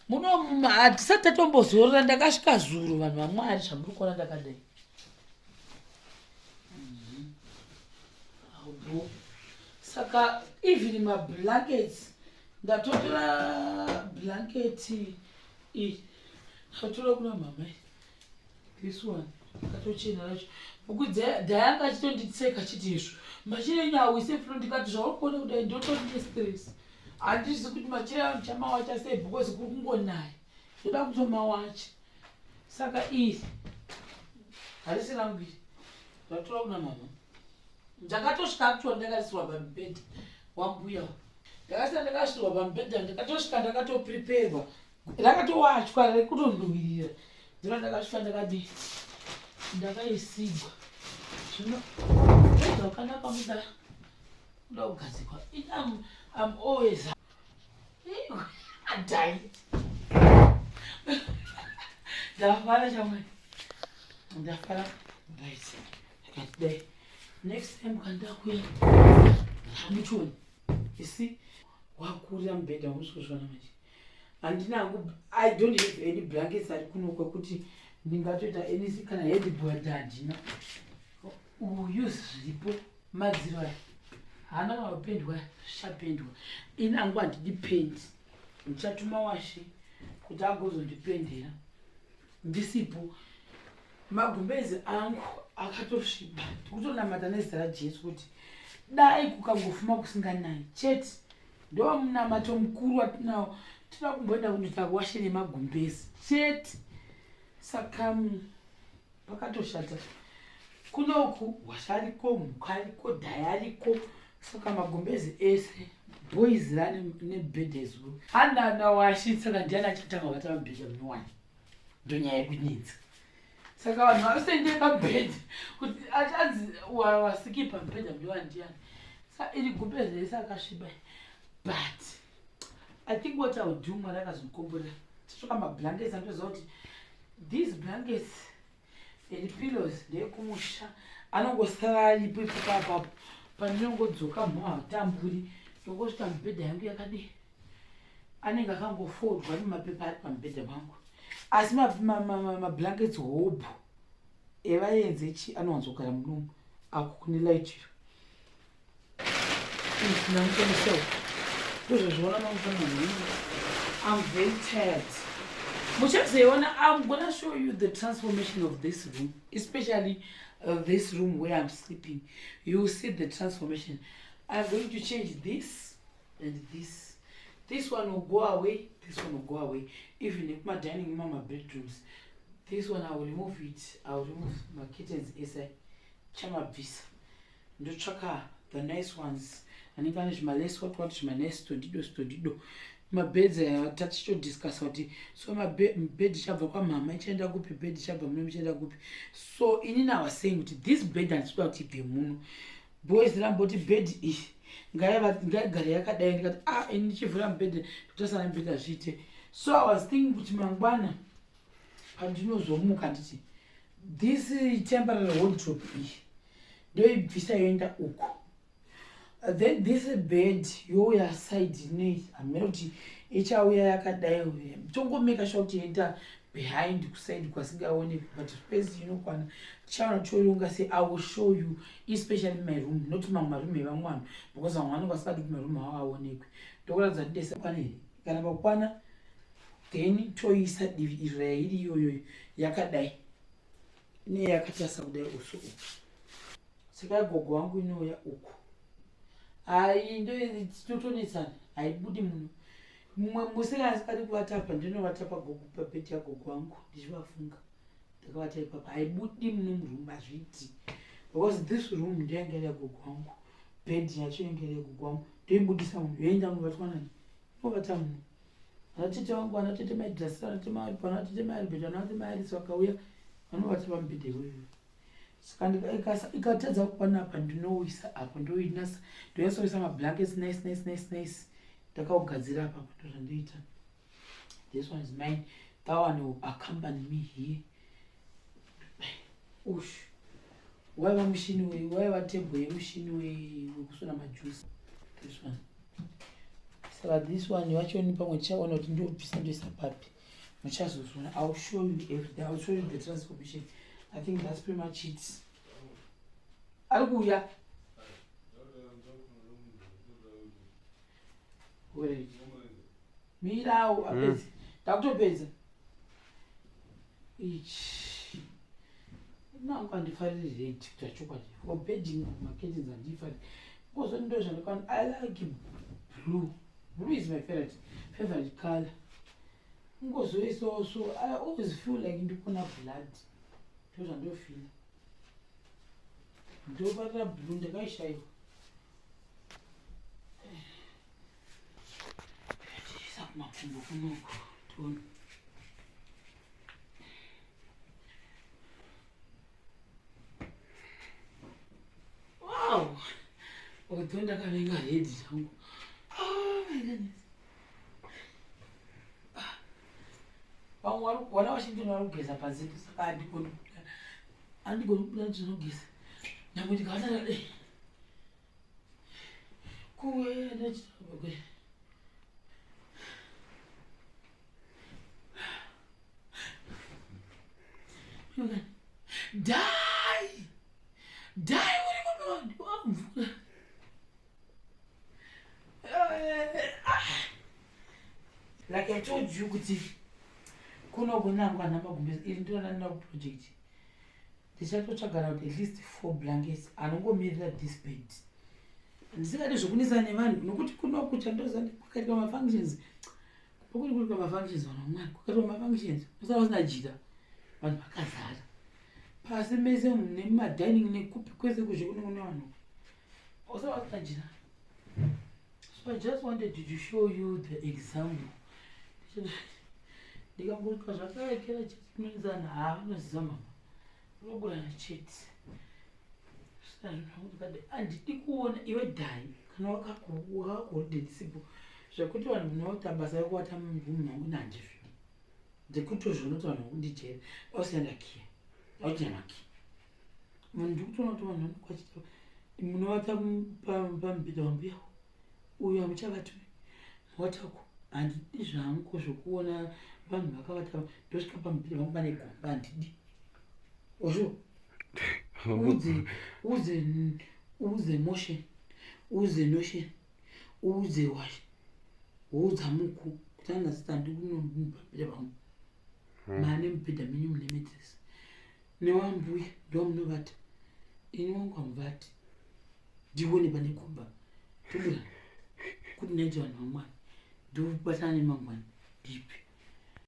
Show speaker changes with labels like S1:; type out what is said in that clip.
S1: muno hatisati tatombozorora ndakasvika zuro vanhu vaMwari zvamuri kuona ndakadai. Saka even mablankets ndatotora blanketi iyi ndatotora kuna mama this one ndakatochena racho nokuti dhayanga achitonditseka chiti izvo machire nyawise funo ndikati zvauri kuona kudai ndotondine stress handizi kuti machire angu chamawacha sei because kuri kungonaya ndoda kutomawacha. Saka iri harisi rangu iri ndatotora kuna mama ndakatosvika actually ndakasirwa pamubhedha wambuya ndakasvika ndakasvirwa pamubhedha ndakatosvika ndakatopreperwa rakatowachwa rekutondowirira ndiro ndakasvika ndakadi ndakaisigwa zvino bhedha wakanaka muda kugadzikwa. I'm always adai ndafara chamwari ndafara right akati next time kandakuya hamuchoni isi wakurira mubhedha wamusozvona manje handinangu I don't have any blankets ari kuno kwekuti ndingatoita anything kana headboard handina use zviripo madziro aya haana mapendwa zvishapendwa inangu handidi pendi ndichatuma washe kuti agozondipendera ndisipo. Magumbezi angu akatosviba ndikutonamata nezita raJesu kuti dai kukangofuma kusinganayi chete ndo munamato mukuru watinawo tinoda kumboenda kundoita washe nemagumbezi chete. Saka pakatoshata kunoku washa ariko mhuka ariko dhai ariko. Saka magumbezi ese boys rane nebhedha zuru handana washi saka ndiani achatanga kubata mabhedha munowani ndonyaya yekunetsa. Saka vanhu vasende pabhedha kuti achanzi wasikipa mubhedha munowani ndiani. Saka iri gumbezi rese akasviba but I think what I would do mwari akazondikomborera tisvoka mablankets andoziva kuti these blankets and pillows ndeyekumusha anongosara aripo ipapo apapo pandinongodzoka muhatamburi ndongosvika mubhedha yangu yakadi anenge akangofoldwa nemapepa ari pamubhedha mangu asi mablankets hobho evaenzechi anowanzogara munomu ako kune laitiro namutoniseo ndozvozviona mamufanana. I'm very tired. I'm gonna show you the transformation of this room, especially this room where I'm sleeping. You will see the transformation. I'm going to change this and this. This one will go away, this one will go away. Even if my dining room, my bedrooms, this one I will remove it. I will remove my kittens inside. Chama visa. Ndo chaka the nice ones. And even if my less what is my nice studido. My beds touch to discuss what so my bed shabba kwa mama ichenda kupi bed shabba muno ichenda kupi. So inina was saying that this bed and spell tipe muno boys ramboti bed ish ngayagara yakadai ndikati inichivhura mubhedha totasana mubhedha zviite. So I was thinking kuti mangwana pandinozomuka nditi this temporary wardrobe iyi ndoibvisa yoenda uko. Then this bed youya side nei amene kuti ichauya yakadai tongomeka sure kuti enda behind kuside kwasingaoneki but space inokwana chaona choyonga say I will show you especially my room not mamwe maroom evamwe vanhu because vamwe vanenge vasingadi kuti maroom avo aonekwe ndokuratidza kuti dese kwanei kana pakwana then toisa divi iri yairi iyoyo yakadai neyakatasa kudai uso uku. Saka gogo wangu inouya uku ndototonetsana haibudi muno. Mumwe musikana asikadi kuvata apa ndinovata pagogo papeti yagogo wangu ndichivafunga ndakavata ipapa haibudi muno muroom hazviiti because this room ndoyanga yagogo wangu bed yacho yanga yagogo wangu ndoibudisa muno yoenda munovatwa nani inovata muno anatete wangu anatete maidhirasi anatete maaripo anatete maaribhedha anatete maarisi vakauya vanovata pamubhedha iwoyo. Saka ikatadza kukwana apa ndinouisa apo ndoinasa ndoyasoisa mablankets nice ndakaugadzira apa ndozvandoita. This one is mine, that one will accompany me here. Ush waiva mushini waiva tebwe yemushini wekusona majusi. This one saka this one wachoni pamwe tichaona kuti ndiobvisa ndoisa papi muchazozona. I'll show you everything. I'll show you the transformation. I think that's pretty much it. Alkuya. Wait. Mira, apezi. Takutopedza. Nangu andifariri red tachokwadi. For bedding marketings and different. Because when those are I like blue. Blue is my favorite color. Because so I always feel like ndikuna blood. Those don't feel. Ndobata blue ndakaishaiwa. Mapfumbo kunoko tona. Wow! Utonda kavenga head zangu. Oh my goodness. Wana washington warugeza pazipo saka andigoni kubuda ndinogeza. Nyamwe ndikatara kuwe ndachitwa. Die! Like I told you, kuno kunangwa namagumbezi ili ndo nana project. Ndichatotsvaga at least 4 blankets anongomirira this bed. Ndisingade zvokunisa nevanhu nokuti kuno kuchandozana pakati pamafunctions. Pakuri kuri kwamafunctions vanomwana kwakati kwamafunctions kusava kusina jira. Vanhu vakazara pasi mese nemadining nekupi kwese kuzvekuno kune vanhu usava kusina jira. So I just wanted to show you the example. Ndikamboka zvakaekera chete kunoenzana haanoziva mama unogorana chete handidi kuona iwe dhai kana wakakodedisipo zvekuti vanhu munota basa rekuwata mumvumu mangu nandizvo ndekutozvonoti vanhu vakundijera ausiyanda kia autina kia munhu ndikutoona kuti vanhu vanokwachita munovata pamubhedha wambuya uyo hamuchavati muwatako handidi zvangu zvokuona vanhu vakavata ndosvika pamubhedha vangu pane gomba handidi ozvo uze motion uze notion uze wash udza muku kutanga sitandi kunombabhedha vangu mane mubhedha menyu mune matress newambuya ndo munovata ini wangu hamuvati ndione pane gomba tobura kuti naiti vanhu vamwana ndobatana nemangwani ndipi